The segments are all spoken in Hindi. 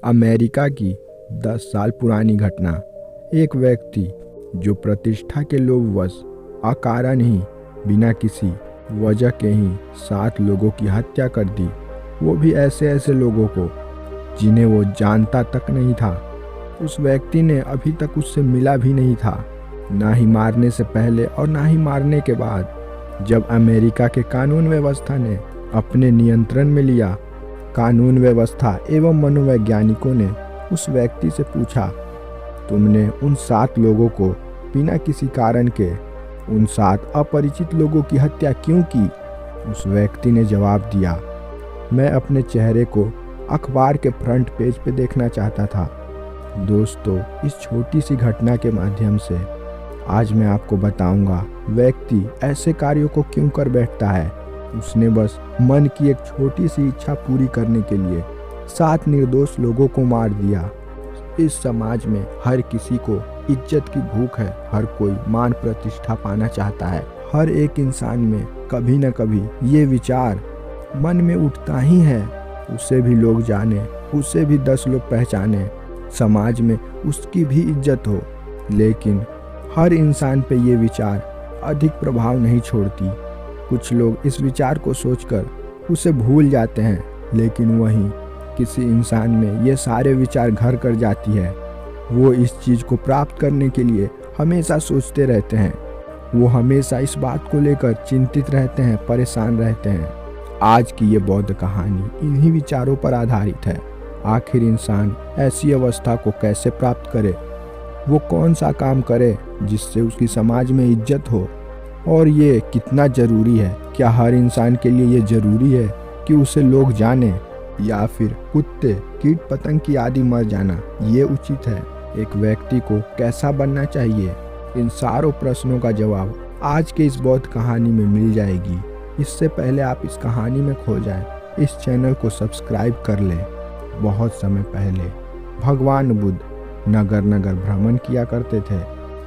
अमेरिका की 10 साल पुरानी घटना। एक व्यक्ति जो प्रतिष्ठा के लोभवश अकारण ही बिना किसी वजह के ही 7 लोगों की हत्या कर दी, वो भी ऐसे लोगों को जिन्हें वो जानता तक नहीं था। उस व्यक्ति ने अभी तक उससे मिला भी नहीं था, ना ही मारने से पहले और ना ही मारने के बाद। जब अमेरिका के कानून व्यवस्था ने अपने नियंत्रण में लिया, कानून व्यवस्था एवं मनोवैज्ञानिकों ने उस व्यक्ति से पूछा, तुमने उन 7 लोगों को बिना किसी कारण के उन 7 अपरिचित लोगों की हत्या क्यों की? उस व्यक्ति ने जवाब दिया, मैं अपने चेहरे को अखबार के फ्रंट पेज पे देखना चाहता था। दोस्तों, इस छोटी सी घटना के माध्यम से आज मैं आपको बताऊंगा व्यक्ति ऐसे कार्यों को क्यों कर बैठता है। उसने बस मन की एक छोटी सी इच्छा पूरी करने के लिए 7 निर्दोष लोगों को मार दिया। इस समाज में हर किसी को इज्जत की भूख है, हर कोई मान प्रतिष्ठा पाना चाहता है। हर एक इंसान में कभी न कभी ये विचार मन में उठता ही है, उसे भी लोग जाने, उसे भी 10 लोग पहचाने, समाज में उसकी भी इज्जत हो। लेकिन हर इंसान पे ये विचार अधिक प्रभाव नहीं छोड़ती। कुछ लोग इस विचार को सोचकर उसे भूल जाते हैं, लेकिन वहीं किसी इंसान में ये सारे विचार घर कर जाती है। वो इस चीज़ को प्राप्त करने के लिए हमेशा सोचते रहते हैं, वो हमेशा इस बात को लेकर चिंतित रहते हैं, परेशान रहते हैं। आज की ये बौद्ध कहानी इन्हीं विचारों पर आधारित है। आखिर इंसान ऐसी अवस्था को कैसे प्राप्त करे, वो कौन सा काम करे जिससे उसकी समाज में इज्जत हो, और ये कितना ज़रूरी है। क्या हर इंसान के लिए ये ज़रूरी है कि उसे लोग जाने, या फिर कुत्ते कीट पतंग की आदि मर जाना ये उचित है? एक व्यक्ति को कैसा बनना चाहिए, इन सारों प्रश्नों का जवाब आज के इस बौद्ध कहानी में मिल जाएगी। इससे पहले आप इस कहानी में खो जाएं, इस चैनल को सब्सक्राइब कर लें। बहुत समय पहले भगवान बुद्ध नगर नगर भ्रमण किया करते थे,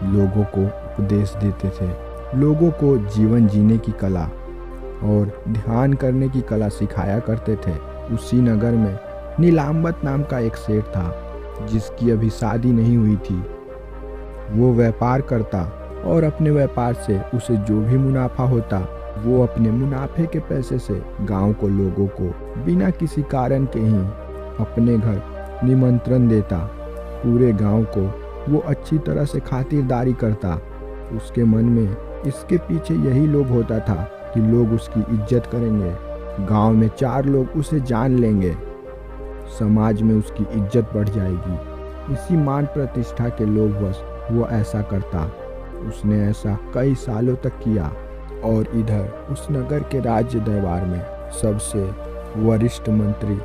लोगों को उपदेश देते थे, लोगों को जीवन जीने की कला और ध्यान करने की कला सिखाया करते थे। उसी नगर में नीलांबर नाम का एक सेठ था, जिसकी अभी शादी नहीं हुई थी। वो व्यापार करता और अपने व्यापार से उसे जो भी मुनाफा होता, वो अपने मुनाफे के पैसे से गांव को लोगों को बिना किसी कारण के ही अपने घर निमंत्रण देता। पूरे गांव को वो अच्छी तरह से खातिरदारी करता। उसके मन में इसके पीछे यही लोभ होता था कि लोग उसकी इज्जत करेंगे, गांव में 4 लोग उसे जान लेंगे, समाज में उसकी इज्जत बढ़ जाएगी। इसी मान प्रतिष्ठा के लोभवश वो ऐसा करता। उसने ऐसा कई सालों तक किया। और इधर उस नगर के राज्य दरबार में सबसे वरिष्ठ मंत्री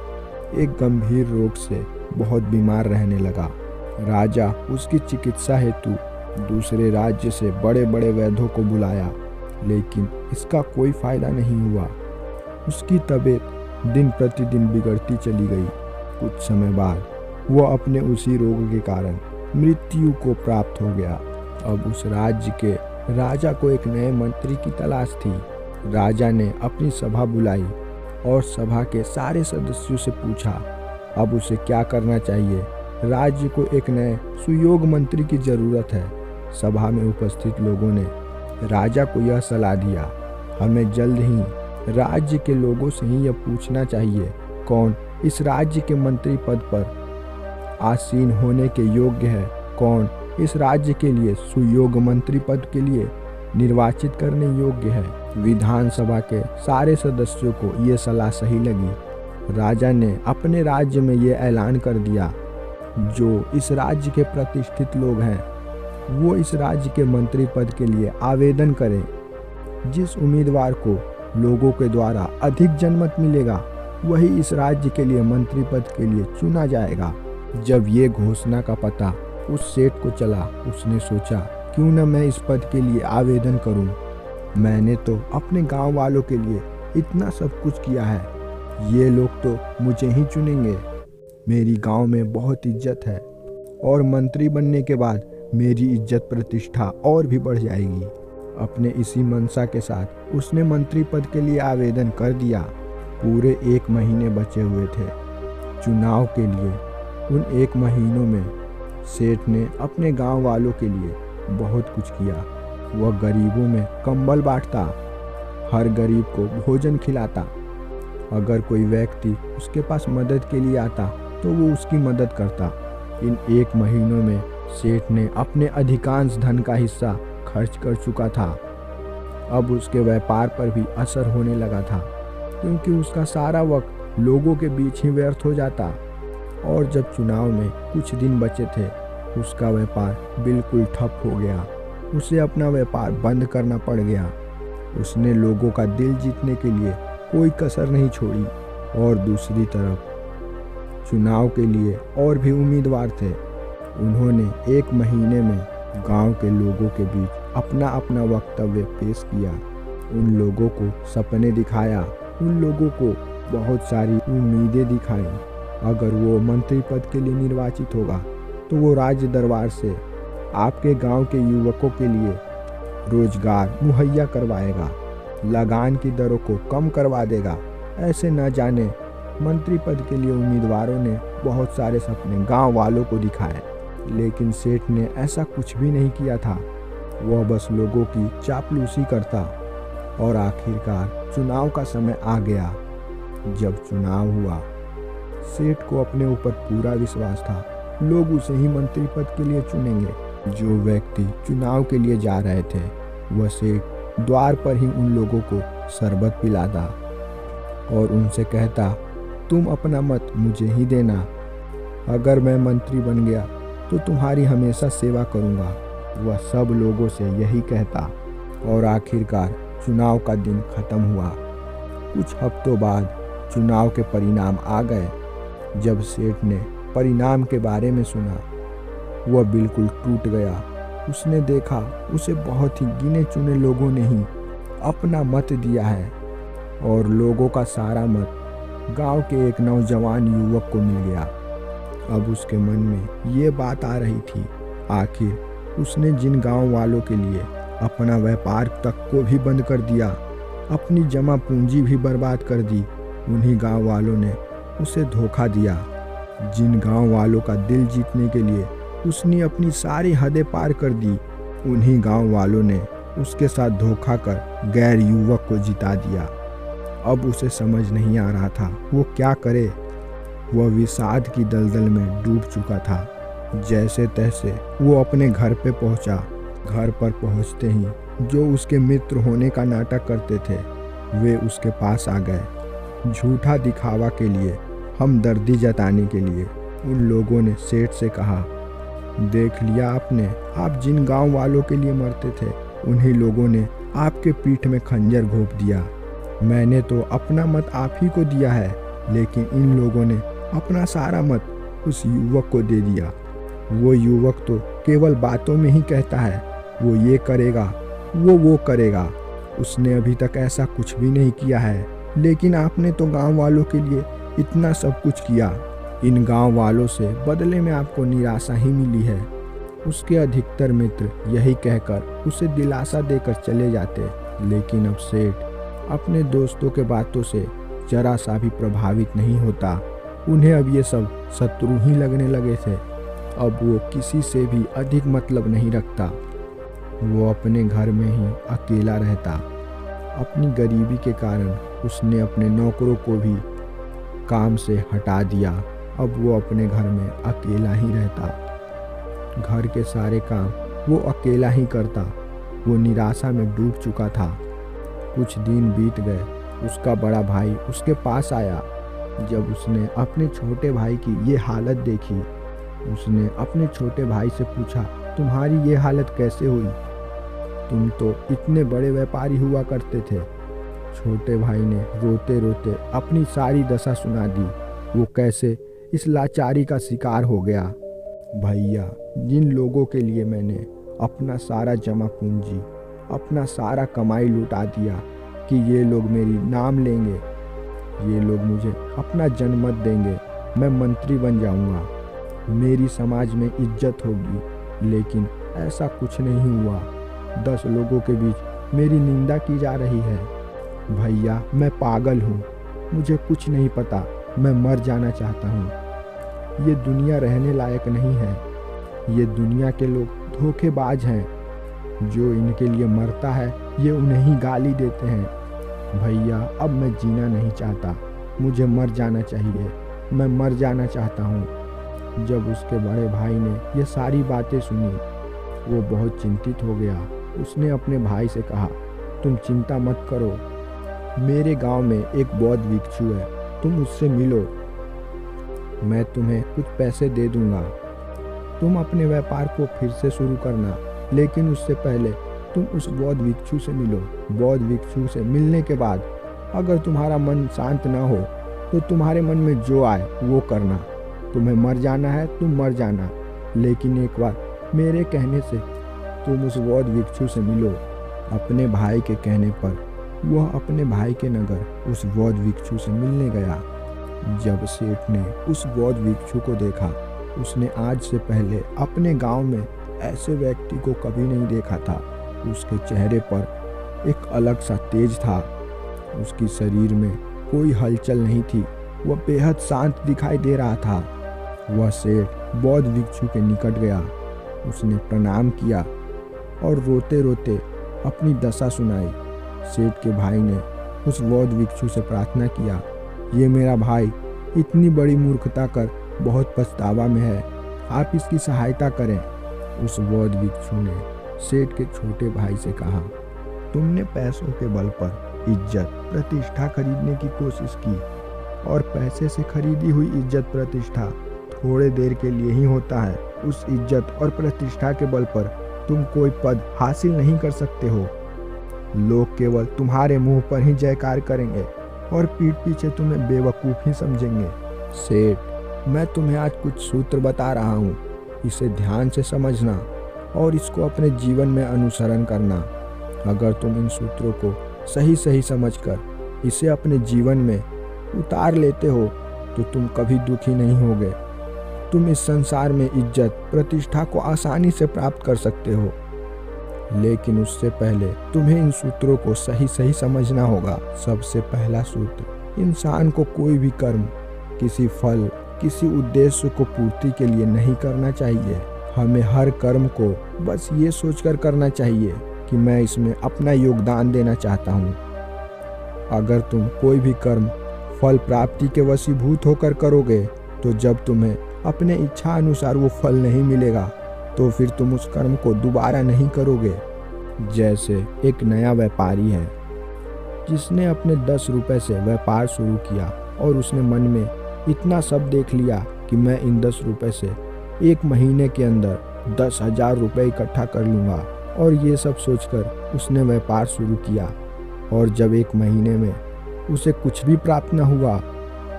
एक गंभीर रोग से बहुत बीमार रहने लगा। राजा उसकी चिकित्सा हेतु दूसरे राज्य से बड़े बड़े वैद्यों को बुलाया, लेकिन इसका कोई फायदा नहीं हुआ। उसकी तबीयत दिन प्रतिदिन बिगड़ती चली गई। कुछ समय बाद वो अपने उसी रोग के कारण मृत्यु को प्राप्त हो गया। अब उस राज्य के राजा को एक नए मंत्री की तलाश थी। राजा ने अपनी सभा बुलाई और सभा के सारे सदस्यों से पूछा अब उसे क्या करना चाहिए। राज्य को एक नए सुयोग मंत्री की जरूरत है। सभा में उपस्थित लोगों ने राजा को यह सलाह दिया, हमें जल्द ही राज्य के लोगों से ही यह पूछना चाहिए कौन इस राज्य के मंत्री पद पर आसीन होने के योग्य है, कौन इस राज्य के लिए सुयोग मंत्री पद के लिए निर्वाचित करने योग्य है। विधानसभा के सारे सदस्यों को ये सलाह सही लगी। राजा ने अपने राज्य में ये ऐलान कर दिया, जो इस राज्य के प्रतिष्ठित लोग हैं वो इस राज्य के मंत्री पद के लिए आवेदन करें। जिस उम्मीदवार को लोगों के द्वारा अधिक जनमत मिलेगा, वही इस राज्य के लिए मंत्री पद के लिए चुना जाएगा। जब ये घोषणा का पता उस सेठ को चला, उसने सोचा क्यों न मैं इस पद के लिए आवेदन करूं। मैंने तो अपने गांव वालों के लिए इतना सब कुछ किया है, ये लोग तो मुझे ही चुनेंगे। मेरी गांव में बहुत इज्जत है और मंत्री बनने के बाद मेरी इज्जत प्रतिष्ठा और भी बढ़ जाएगी। अपने इसी मनसा के साथ उसने मंत्री पद के लिए आवेदन कर दिया। पूरे 1 महीने बचे हुए थे चुनाव के लिए। उन 1 महीनों में सेठ ने अपने गांव वालों के लिए बहुत कुछ किया। वह गरीबों में कंबल बांटता, हर गरीब को भोजन खिलाता। अगर कोई व्यक्ति उसके पास मदद के लिए आता तो वो उसकी मदद करता। इन 1 महीनों में सेठ ने अपने अधिकांश धन का हिस्सा खर्च कर चुका था। अब उसके व्यापार पर भी असर होने लगा था, क्योंकि उसका सारा वक्त लोगों के बीच ही व्यर्थ हो जाता। और जब चुनाव में कुछ दिन बचे थे, उसका व्यापार बिल्कुल ठप हो गया। उसे अपना व्यापार बंद करना पड़ गया। उसने लोगों का दिल जीतने के लिए कोई कसर नहीं छोड़ी। और दूसरी तरफ चुनाव के लिए और भी उम्मीदवार थे। उन्होंने 1 महीने में गांव के लोगों के बीच अपना अपना वक्तव्य पेश किया। उन लोगों को सपने दिखाया, उन लोगों को बहुत सारी उम्मीदें दिखाई। अगर वो मंत्री पद के लिए निर्वाचित होगा तो वो राज्य दरबार से आपके गांव के युवकों के लिए रोजगार मुहैया करवाएगा, लगान की दरों को कम करवा देगा। ऐसे न जाने मंत्री पद के लिए उम्मीदवारों ने बहुत सारे सपने गांव वालों को दिखाए, लेकिन सेठ ने ऐसा कुछ भी नहीं किया था। वह बस लोगों की चापलूसी करता। और आखिरकार चुनाव का समय आ गया। जब चुनाव हुआ, सेठ को अपने ऊपर पूरा विश्वास था, लोग उसे ही मंत्री पद के लिए चुनेंगे। जो व्यक्ति चुनाव के लिए जा रहे थे, वह सेठ द्वार पर ही उन लोगों को शरबत पिलाता और उनसे कहता, तुम अपना मत मुझे ही देना। अगर मैं मंत्री बन गया तो तुम्हारी हमेशा सेवा करूंगा। वह सब लोगों से यही कहता। और आखिरकार चुनाव का दिन खत्म हुआ। कुछ हफ्तों बाद चुनाव के परिणाम आ गए। जब सेठ ने परिणाम के बारे में सुना, वह बिल्कुल टूट गया। उसने देखा उसे बहुत ही गिने चुने लोगों ने ही अपना मत दिया है और लोगों का सारा मत गांव के एक नौजवान युवक को मिल गया। अब उसके मन में ये बात आ रही थी, आखिर उसने जिन गांव वालों के लिए अपना व्यापार तक को भी बंद कर दिया, अपनी जमा पूंजी भी बर्बाद कर दी, उन्हीं गांव वालों ने उसे धोखा दिया। जिन गांव वालों का दिल जीतने के लिए उसने अपनी सारी हदें पार कर दी, उन्हीं गांव वालों ने उसके साथ धोखा कर गैर युवक को जिता दिया। अब उसे समझ नहीं आ रहा था वो क्या करे। वह विषाद की दलदल में डूब चुका था। जैसे तैसे वो अपने घर पे पहुंचा। घर पर पहुंचते ही जो उसके मित्र होने का नाटक करते थे, वे उसके पास आ गए। झूठा दिखावा के लिए, हमदर्दी जताने के लिए उन लोगों ने सेठ से कहा, देख लिया आपने, आप जिन गांव वालों के लिए मरते थे, उन्हीं लोगों ने आपके पीठ में खंजर घोंप दिया। मैंने तो अपना मत आप ही को दिया है, लेकिन इन लोगों ने अपना सारा मत उस युवक को दे दिया। वो युवक तो केवल बातों में ही कहता है वो ये करेगा, वो करेगा। उसने अभी तक ऐसा कुछ भी नहीं किया है, लेकिन आपने तो गांव वालों के लिए इतना सब कुछ किया। इन गांव वालों से बदले में आपको निराशा ही मिली है। उसके अधिकतर मित्र यही कहकर उसे दिलासा देकर चले जाते, लेकिन अब सेठ अपने दोस्तों के बातों से जरा सा भी प्रभावित नहीं होता। उन्हें अब ये सब शत्रु ही लगने लगे थे। अब वो किसी से भी अधिक मतलब नहीं रखता। वो अपने घर में ही अकेला रहता। अपनी गरीबी के कारण उसने अपने नौकरों को भी काम से हटा दिया। अब वो अपने घर में अकेला ही रहता। घर के सारे काम वो अकेला ही करता। वो निराशा में डूब चुका था। कुछ दिन बीत गए। उसका बड़ा भाई उसके पास आया। जब उसने अपने छोटे भाई की ये हालत देखी, उसने अपने छोटे भाई से पूछा, तुम्हारी ये हालत कैसे हुई? तुम तो इतने बड़े व्यापारी हुआ करते थे। छोटे भाई ने रोते रोते अपनी सारी दशा सुना दी। वो कैसे इस लाचारी का शिकार हो गया। भैया, जिन लोगों के लिए मैंने अपना सारा जमा पूंजी, अपना सारा कमाई लुटा दिया कि ये लोग मेरी नाम लेंगे, ये लोग मुझे अपना जनमत देंगे, मैं मंत्री बन जाऊंगा, मेरी समाज में इज्जत होगी, लेकिन ऐसा कुछ नहीं हुआ। 10 लोगों के बीच मेरी निंदा की जा रही है। भैया, मैं पागल हूँ, मुझे कुछ नहीं पता, मैं मर जाना चाहता हूँ। ये दुनिया रहने लायक नहीं है। ये दुनिया के लोग धोखेबाज हैं। जो इनके लिए मरता है ये उन्हें ही गाली देते हैं। भैया अब मैं जीना नहीं चाहता, मुझे मर जाना चाहिए, मैं मर जाना चाहता हूँ। जब उसके बड़े भाई ने ये सारी बातें सुनी वो बहुत चिंतित हो गया। उसने अपने भाई से कहा, तुम चिंता मत करो, मेरे गांव में एक बौद्ध भिक्षु है, तुम उससे मिलो, मैं तुम्हें कुछ पैसे दे दूंगा। तुम अपने व्यापार को फिर से शुरू करना, लेकिन उससे पहले तुम उस बौद्ध भिक्षु से मिलो। बौद्ध भिक्षु से मिलने के बाद अगर तुम्हारा मन शांत ना हो तो तुम्हारे मन में जो आए वो करना। तुम्हें मर जाना है तुम मर जाना, लेकिन एक बार मेरे कहने से तुम उस बौद्ध भिक्षु से मिलो। अपने भाई के कहने पर वह अपने भाई के नगर उस बौद्ध भिक्षु से मिलने गया। जब सेठ ने उस बौद्ध भिक्षु को देखा, उसने आज से पहले अपने गांव में ऐसे व्यक्ति को कभी नहीं देखा था। उसके चेहरे पर एक अलग सा तेज था। उसकी शरीर में कोई हलचल नहीं थी, वह बेहद शांत दिखाई दे रहा था। वह सेठ बौद्ध भिक्षु के निकट गया, उसने प्रणाम किया और रोते रोते अपनी दशा सुनाई। सेठ के भाई ने उस बौद्ध भिक्षु से प्रार्थना किया, ये मेरा भाई इतनी बड़ी मूर्खता कर बहुत पछतावा में है, आप इसकी सहायता करें। उस बौद्ध भिक्षु ने सेठ के छोटे भाई से कहा, तुमने पैसों के बल पर इज्जत प्रतिष्ठा खरीदने की कोशिश की और पैसे से खरीदी हुई इज्जत प्रतिष्ठा थोड़े देर के लिए ही होता है। उस इज्जत और प्रतिष्ठा के बल पर तुम कोई पद हासिल नहीं कर सकते हो। लोग केवल तुम्हारे मुंह पर ही जयकार करेंगे और पीठ पीछे तुम्हें बेवकूफ ही समझेंगे। सेठ, मैं तुम्हें आज कुछ सूत्र बता रहा हूँ, इसे ध्यान से समझना और इसको अपने जीवन में अनुसरण करना। अगर तुम इन सूत्रों को सही सही समझकर इसे अपने जीवन में उतार लेते हो तो तुम कभी दुखी नहीं होगे। तुम इस संसार में इज्जत प्रतिष्ठा को आसानी से प्राप्त कर सकते हो, लेकिन उससे पहले तुम्हें इन सूत्रों को सही सही समझना होगा। सबसे पहला सूत्र, इंसान को कोई भी कर्म किसी फल किसी उद्देश्य को पूर्ति के लिए नहीं करना चाहिए। हमें हर कर्म को बस ये सोचकर करना चाहिए कि मैं इसमें अपना योगदान देना चाहता हूँ। अगर तुम कोई भी कर्म फल प्राप्ति के वशीभूत होकर करोगे तो जब तुम्हें अपने इच्छा अनुसार वो फल नहीं मिलेगा तो फिर तुम उस कर्म को दोबारा नहीं करोगे। जैसे एक नया व्यापारी है जिसने अपने 10 रुपए से व्यापार शुरू किया और उसने मन में इतना सब देख लिया कि मैं इन 10 रुपए से 1 महीने के अंदर 10,000 रुपये इकट्ठा कर लूँगा, और ये सब सोचकर उसने व्यापार शुरू किया। और जब 1 महीने में उसे कुछ भी प्राप्त न हुआ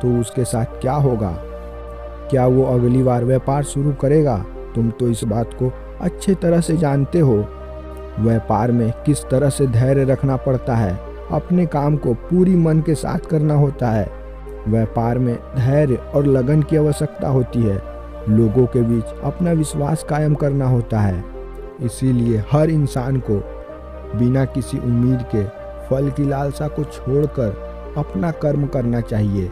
तो उसके साथ क्या होगा? क्या वो अगली बार व्यापार शुरू करेगा? तुम तो इस बात को अच्छे तरह से जानते हो। व्यापार में किस तरह से धैर्य रखना पड़ता है, अपने काम को पूरी मन के साथ करना होता है। व्यापार में धैर्य और लगन की आवश्यकता होती है। लोगों के बीच अपना विश्वास कायम करना होता है। इसीलिए हर इंसान को बिना किसी उम्मीद के फल की लालसा को छोड़कर अपना कर्म करना चाहिए।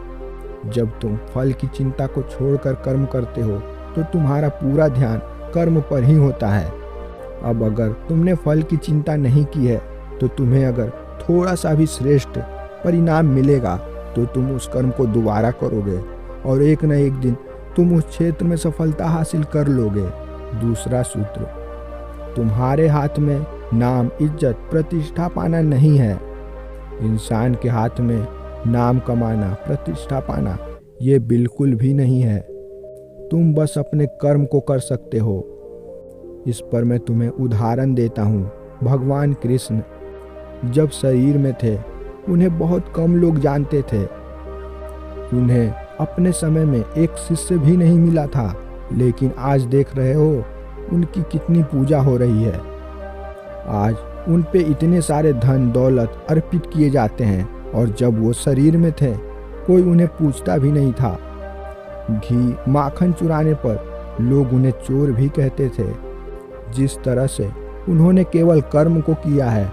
जब तुम फल की चिंता को छोड़कर कर्म करते हो तो तुम्हारा पूरा ध्यान कर्म पर ही होता है। अब अगर तुमने फल की चिंता नहीं की है तो तुम्हें अगर थोड़ा सा भी श्रेष्ठ परिणाम मिलेगा तो तुम उस कर्म को दोबारा करोगे और एक न एक दिन तुम उस क्षेत्र में सफलता हासिल कर लोगे। दूसरा सूत्र, तुम्हारे हाथ में नाम इज्जत प्रतिष्ठा पाना नहीं है। इंसान के हाथ में नाम कमाना प्रतिष्ठा पाना ये बिल्कुल भी नहीं है। तुम बस अपने कर्म को कर सकते हो। इस पर मैं तुम्हें उदाहरण देता हूँ। भगवान कृष्ण जब शरीर में थे उन्हें बहुत कम लोग जानते थे। उन्हें अपने समय में एक शिष्य भी नहीं मिला था, लेकिन आज देख रहे हो उनकी कितनी पूजा हो रही है। आज उन पे इतने सारे धन दौलत अर्पित किए जाते हैं और जब वो शरीर में थे कोई उन्हें पूछता भी नहीं था। घी माखन चुराने पर लोग उन्हें चोर भी कहते थे। जिस तरह से उन्होंने केवल कर्म को किया है,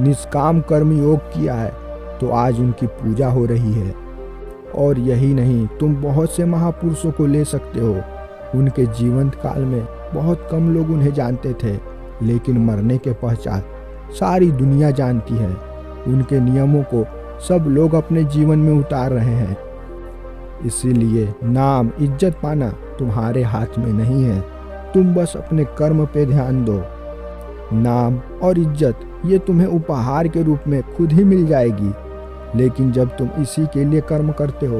निष्काम कर्म योग किया है, तो आज उनकी पूजा हो रही है। और यही नहीं, तुम बहुत से महापुरुषों को ले सकते हो। उनके जीवंत काल में बहुत कम लोग उन्हें जानते थे, लेकिन मरने के पश्चात सारी दुनिया जानती है। उनके नियमों को सब लोग अपने जीवन में उतार रहे हैं। इसीलिए नाम इज्जत पाना तुम्हारे हाथ में नहीं है, तुम बस अपने कर्म पे ध्यान दो। नाम और इज्जत ये तुम्हें उपहार के रूप में खुद ही मिल जाएगी, लेकिन जब तुम इसी के लिए कर्म करते हो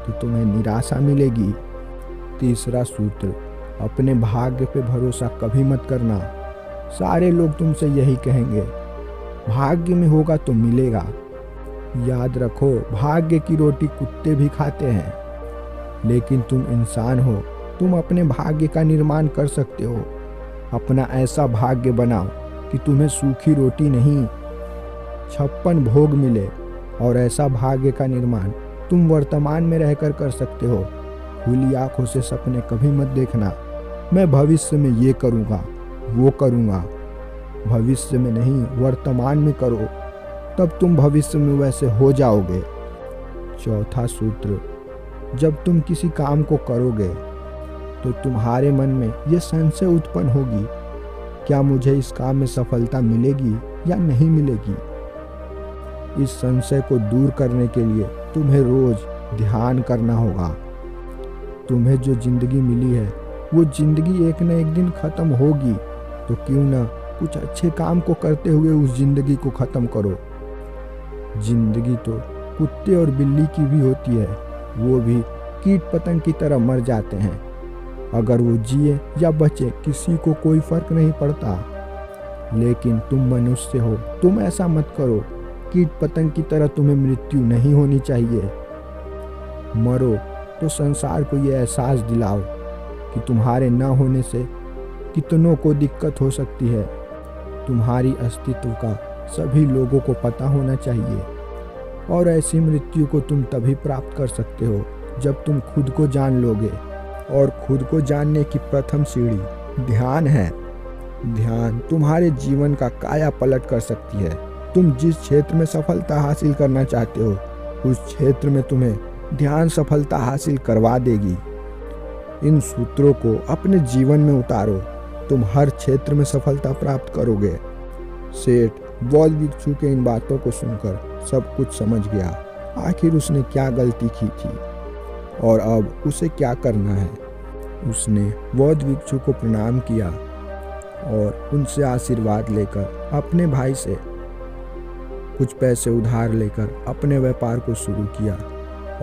तो तुम्हें निराशा मिलेगी। तीसरा सूत्र, अपने भाग्य पे भरोसा कभी मत करना। सारे लोग तुमसे यही कहेंगे, भाग्य में होगा तो मिलेगा। याद रखो, भाग्य की रोटी कुत्ते भी खाते हैं, लेकिन तुम इंसान हो, तुम अपने भाग्य का निर्माण कर सकते हो। अपना ऐसा भाग्य बनाओ कि तुम्हें सूखी रोटी नहीं 56 भोग मिले, और ऐसा भाग्य का निर्माण तुम वर्तमान में रहकर कर सकते हो। खुली आंखों से सपने कभी मत देखना, मैं भविष्य में ये करूँगा वो करूँगा। भविष्य में नहीं, वर्तमान में करो, तब तुम भविष्य में वैसे हो जाओगे। चौथा सूत्र, जब तुम किसी काम को करोगे तो तुम्हारे मन में यह संशय उत्पन्न होगी, क्या मुझे इस काम में सफलता मिलेगी या नहीं मिलेगी। इस संशय को दूर करने के लिए तुम्हें रोज ध्यान करना होगा। तुम्हें जो जिंदगी मिली है वो जिंदगी एक न एक दिन खत्म होगी, तो क्यों ना कुछ अच्छे काम को करते हुए उस जिंदगी को खत्म करो। जिंदगी तो कुत्ते और बिल्ली की भी होती है, वो भी कीट पतंग की तरह मर जाते हैं। अगर वो जिए या बचे किसी को कोई फर्क नहीं पड़ता, लेकिन तुम मनुष्य हो, तुम ऐसा मत करो। कीट पतंग की तरह तुम्हें मृत्यु नहीं होनी चाहिए। मरो तो संसार को ये एहसास दिलाओ कि तुम्हारे न होने से कितनों को दिक्कत हो सकती है। तुम्हारी अस्तित्व का सभी लोगों को पता होना चाहिए, और ऐसी मृत्यु को तुम तभी प्राप्त कर सकते हो जब तुम खुद को जान लोगे। और खुद को जानने की प्रथम सीढ़ी ध्यान है। ध्यान तुम्हारे जीवन का काया पलट कर सकती है। तुम जिस क्षेत्र में सफलता हासिल करना चाहते हो, उस क्षेत्र में तुम्हें ध्यान सफलता हासिल करवा देगी। इन सूत्रों को अपने जीवन में उतारो, तुम हर क्षेत्र में सफलता प्राप्त करोगे। सेठ बौद्ध भिक्षु के इन बातों को सुनकर सब कुछ समझ गया। आखिर उसने क्या गलती की थी और अब उसे क्या करना है। उसने बौद्ध भिक्षु को प्रणाम किया और उनसे आशीर्वाद लेकर अपने भाई से कुछ पैसे उधार लेकर अपने व्यापार को शुरू किया,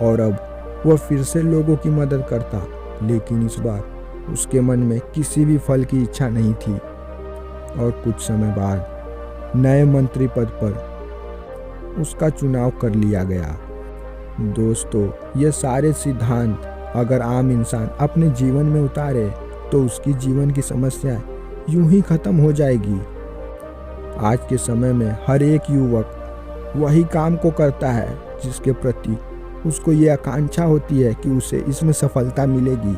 और अब वह फिर से लोगों की मदद करता, लेकिन इस बार उसके मन में किसी भी फल की इच्छा नहीं थी। और कुछ समय बाद नए मंत्री पद पर उसका चुनाव कर लिया गया। दोस्तों, ये सारे सिद्धांत अगर आम इंसान अपने जीवन में उतारे तो उसकी जीवन की समस्या यूं ही खत्म हो जाएगी। आज के समय में हर एक युवक वही काम को करता है जिसके प्रति उसको ये आकांक्षा होती है कि उसे इसमें सफलता मिलेगी।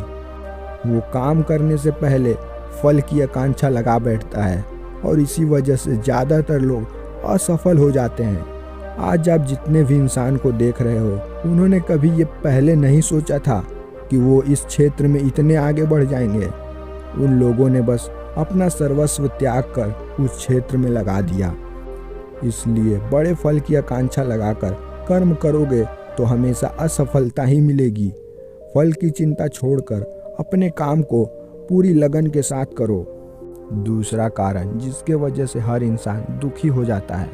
वो काम करने से पहले फल की आकांक्षा लगा बैठता है, और इसी वजह से ज़्यादातर लोग असफल हो जाते हैं। आज आप जितने भी इंसान को देख रहे हो, उन्होंने कभी ये पहले नहीं सोचा था कि वो इस क्षेत्र में इतने आगे बढ़ जाएंगे। उन लोगों ने बस अपना सर्वस्व त्याग कर उस क्षेत्र में लगा दिया। इसलिए बड़े फल की आकांक्षा लगाकर कर्म करोगे तो हमेशा असफलता ही मिलेगी। फल की चिंता छोड़कर अपने काम को पूरी लगन के साथ करो। दूसरा कारण जिसके वजह से हर इंसान दुखी हो जाता है,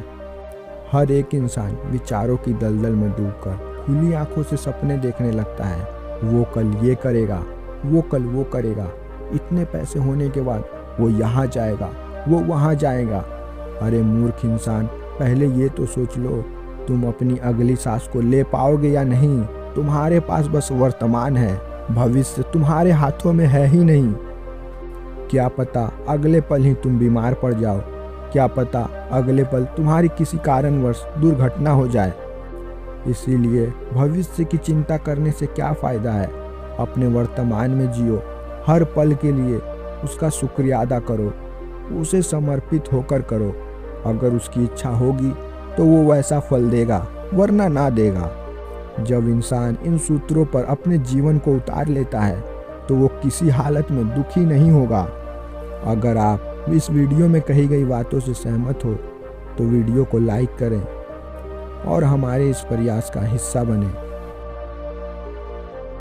हर एक इंसान विचारों की दलदल में डूबकर खुली आंखों से सपने देखने लगता है। वो कल ये करेगा, वो कल वो करेगा, इतने पैसे होने के बाद वो यहाँ जाएगा, वो वहाँ जाएगा। अरे मूर्ख इंसान, पहले ये तो सोच लो तुम अपनी अगली सांस को ले पाओगे या नहीं। तुम्हारे पास बस वर्तमान है, भविष्य तुम्हारे हाथों में है ही नहीं। क्या पता अगले पल ही तुम बीमार पड़ जाओ, क्या पता अगले पल तुम्हारी किसी कारणवश दुर्घटना हो जाए। इसीलिए भविष्य की चिंता करने से क्या फ़ायदा है। अपने वर्तमान में जियो, हर पल के लिए उसका शुक्रिया अदा करो, उसे समर्पित होकर करो। अगर उसकी इच्छा होगी तो वो वैसा फल देगा, वरना ना देगा। जब इंसान इन सूत्रों पर अपने जीवन को उतार लेता है तो वो किसी हालत में दुखी नहीं होगा। अगर आप इस वीडियो में कही गई बातों से सहमत हो तो वीडियो को लाइक करें और हमारे इस प्रयास का हिस्सा बनें।